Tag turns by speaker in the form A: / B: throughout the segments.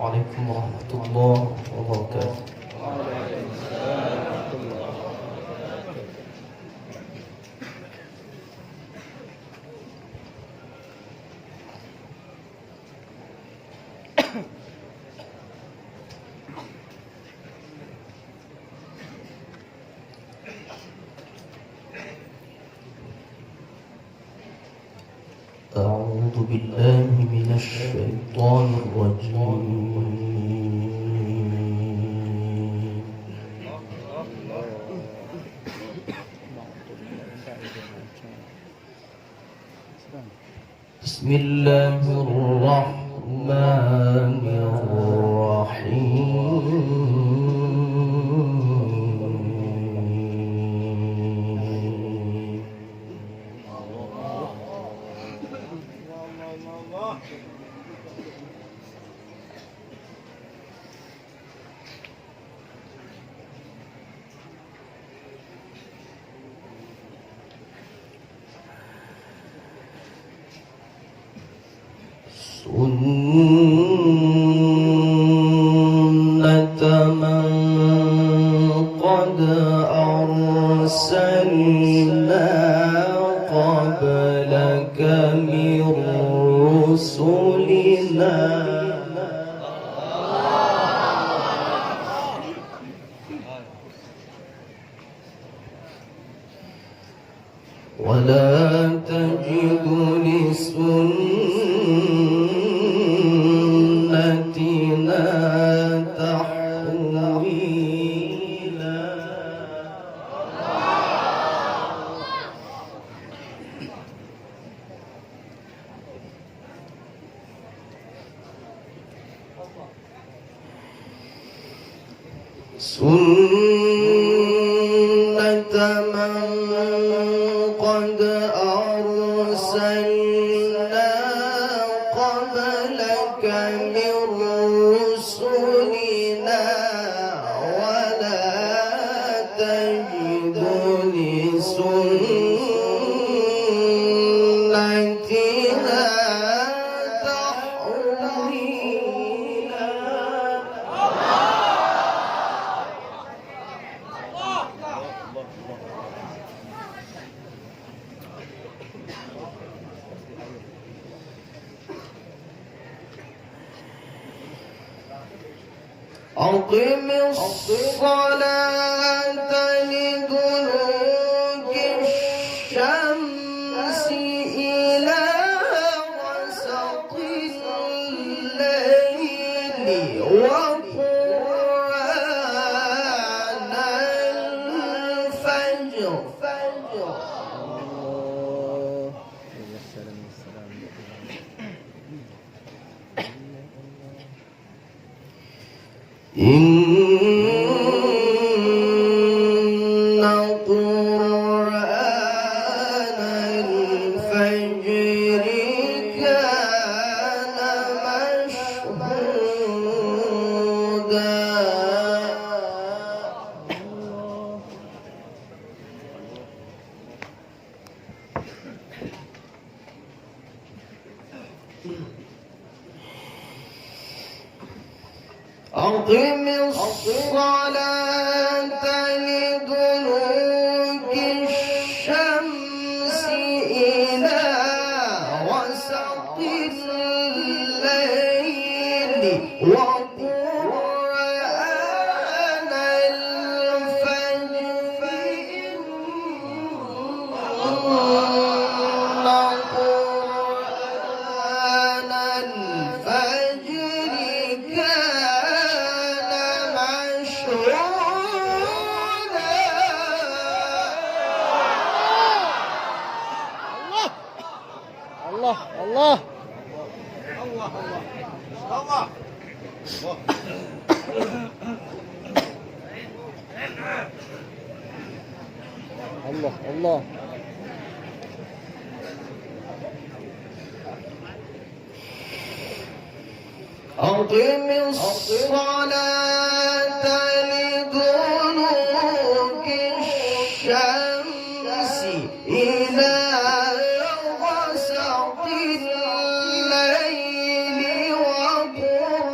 A: عليكم ورحمة الله وبركاته. أعوذ بالله من الشيطان الرجيم. بسم الله الرحمن الرحيم. سنة من قد أرسلنا قبلك من رسلنا ولا تجد لسنتنا تحويلا. سنة من قد أرسلنا قبلك من رسلنا ولا تجد لسنتنا تحويلا. أقم الصلاة لدلوك الشمس إلى غسق الليل وقرآن الفجر. إن قرآن الفجر كان مشهودا. أقم الصلاة لدلوك الشمس إلى غسق الليل وقرآن الفجر إن قرآن الفجر كان مشهودا.
B: الله الله
C: الله
B: الله الله.
A: أقم الصلاة لدلوك الشمس إلى غسق الليل وقرآن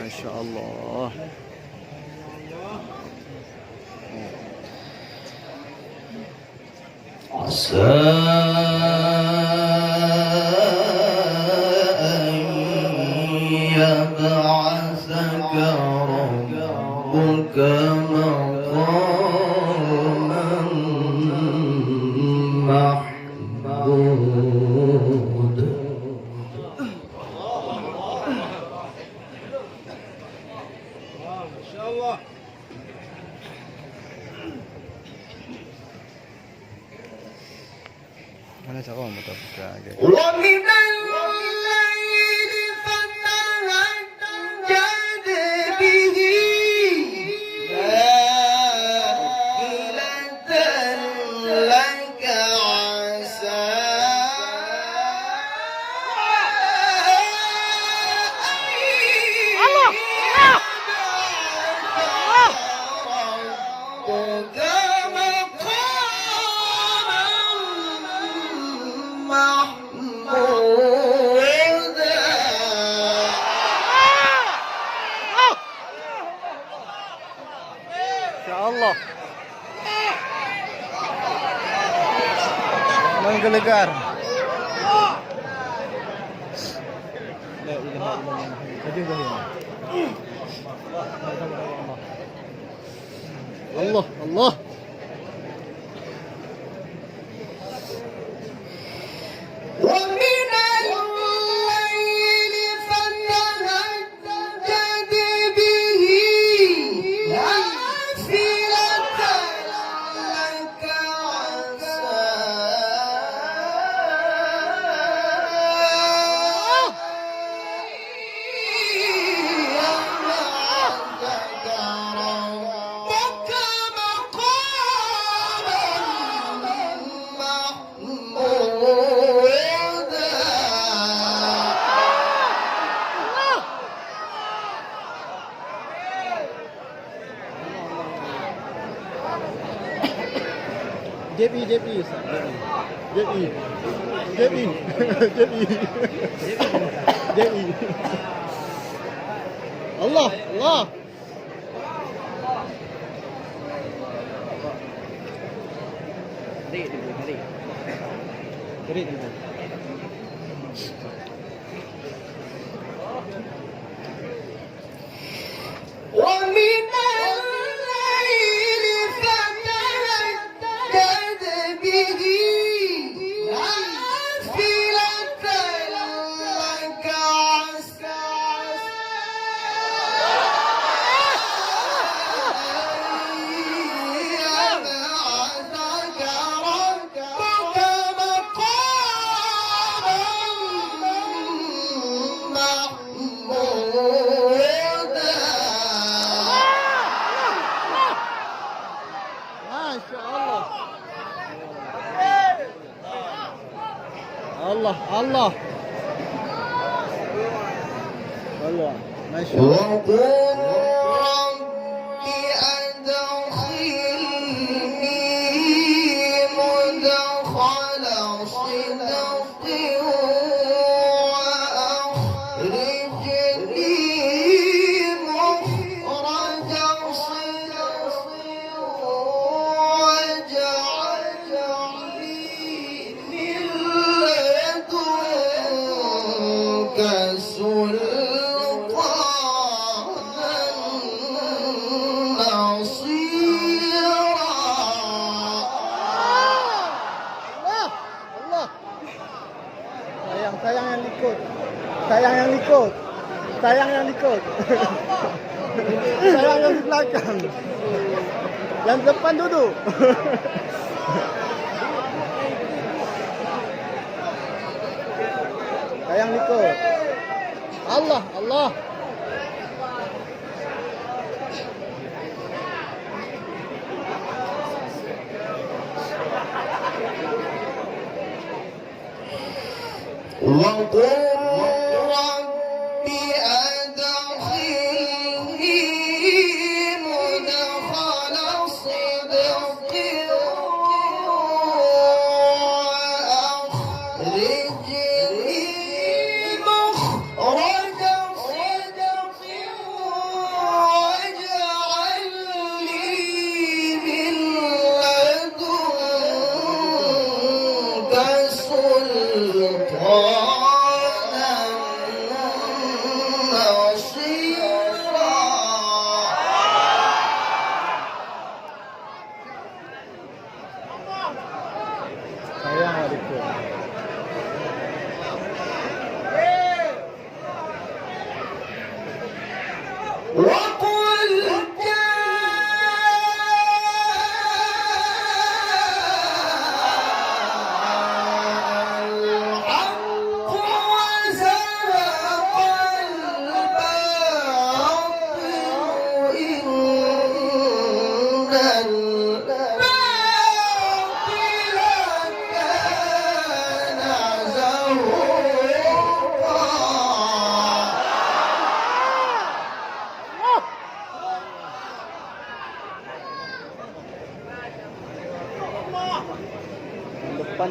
B: Masya Allah.
A: عسى أن يبعثك ربك مقاما محمودا.
B: Mana cara orang betul buka ke?
A: ومن الليل فتهجد به نافلة لك عسى ربك محمودا.
B: Masya Allah. Menggelegar. La ilaha illallah. Allah, Allah.
A: ومن الليل فتهجد به نافلة لك عسى يبعثك ربك مقاما محمودا.
B: JP, JP, JP, JP, JP, JP. Allah, Allah. Tarik dulu.
A: ومن الليل فتهجد به نافلة لك عسى أن يبعثك ربك مقاما محمودا.
B: Masya Allah. Allah, Allah. Allah. Masya Allah.
A: وقل رب أدخلني مدخل صدق وأخرجني مخرج صدق واجعل لي من لدنك سلطانا نصيرا.
B: Allah, Allah. Sayang yang ikut. Sayang yang ikut. Sayang yang ikut. Sayang yang di belakang. Yang depan duduk. Sayang ikut. Allah, Allah.
A: وقل رب أدخلني مدخل صدق وأخرجني مخرج صدق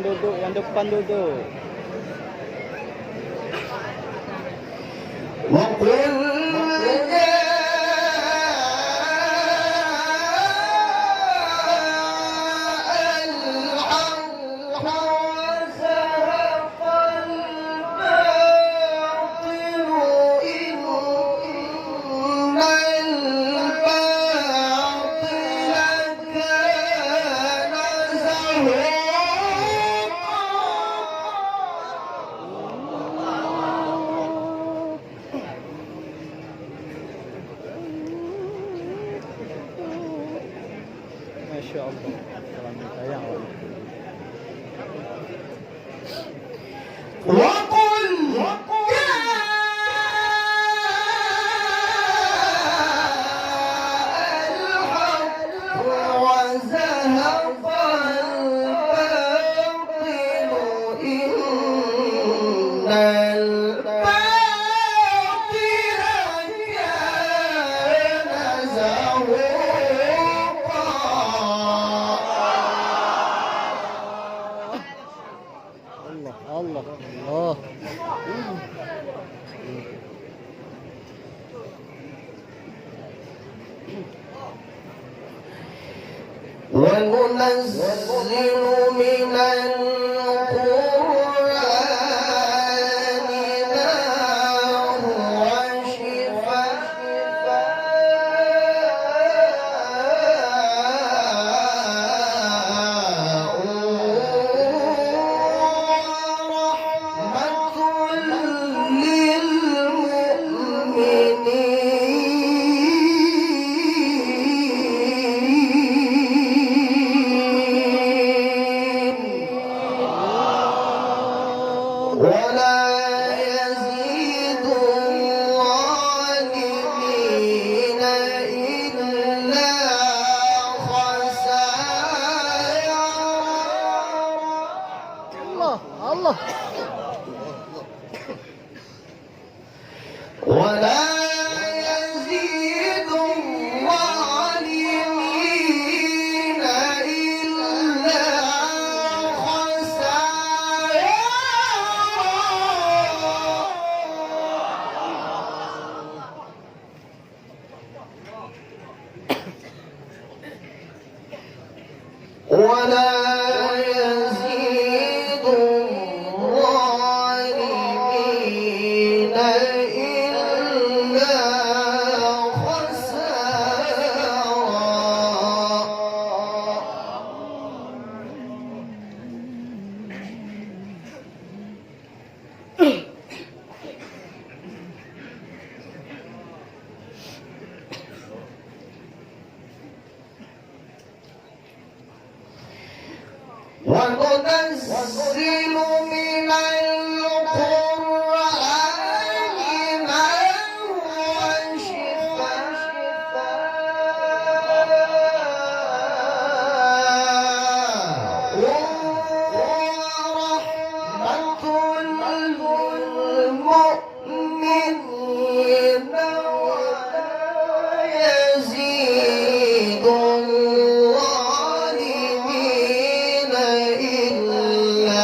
B: yang depan duduk.
A: وقل
B: Masya Allah. Salam sayang.
A: وقل وزهق الباطل إن الباطل كان زهوقا
B: Allah, Allah.
A: وننزل من القرآن ما هو شفاء ورحمة للمؤمنين ولا يزيد الظالمين إلا خسارا
B: Allah.
A: ولا يزيد الظالمين إلا خسارا ولا يزيد الظالمين إلا وننزل من القرآن ما هو شفاء ورحمة للمؤمنين ولا يزيد الظالمين إلا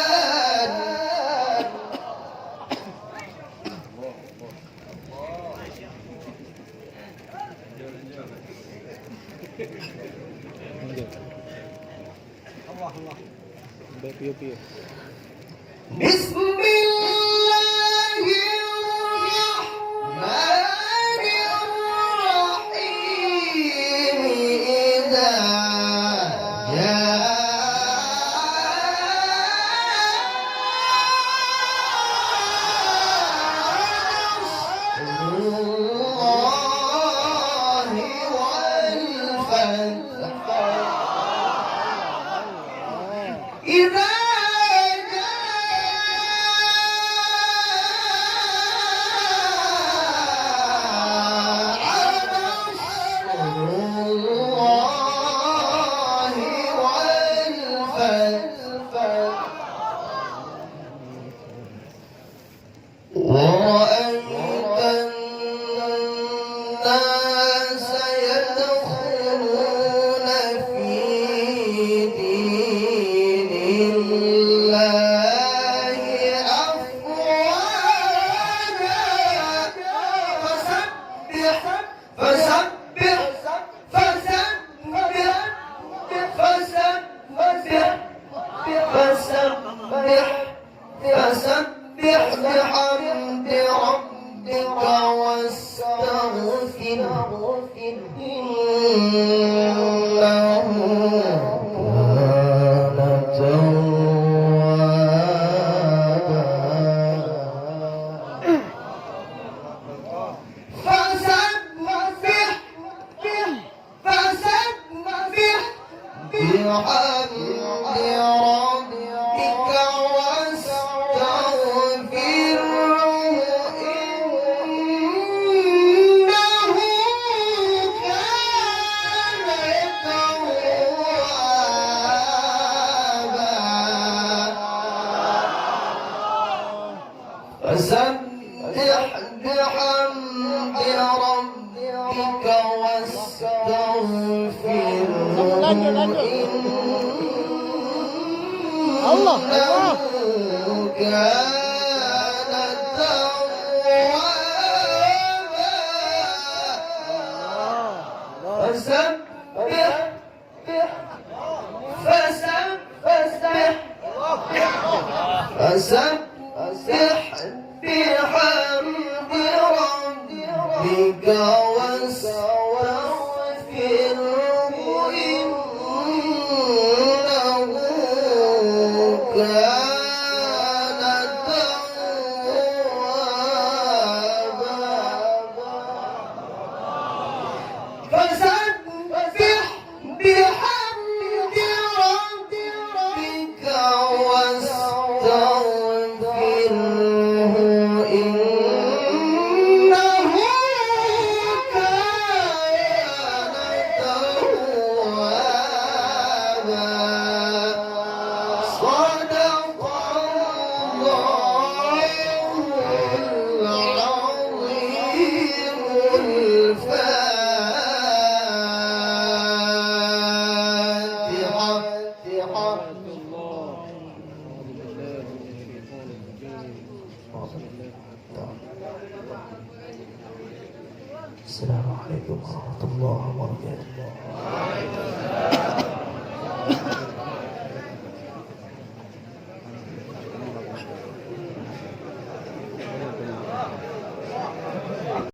A: بسم الله الرحمن الرحيم إذا ورأيت الناس يدخلون في دين الله أفواجا فسبح فسبح فسبح فسبح فسبح فسبح بحمد ربك واستغفره إنه كان توابا فسبح بحمد ربك فسبح بحمد ربك واستغفره إنه كان توابا فسبح بحمد ربك واستغفره إنه كان توابا فسبح بحمد ربك واستغفره إنه كان توابا صدق الله العظيم السلام عليكم ورحمة الله وبركاته.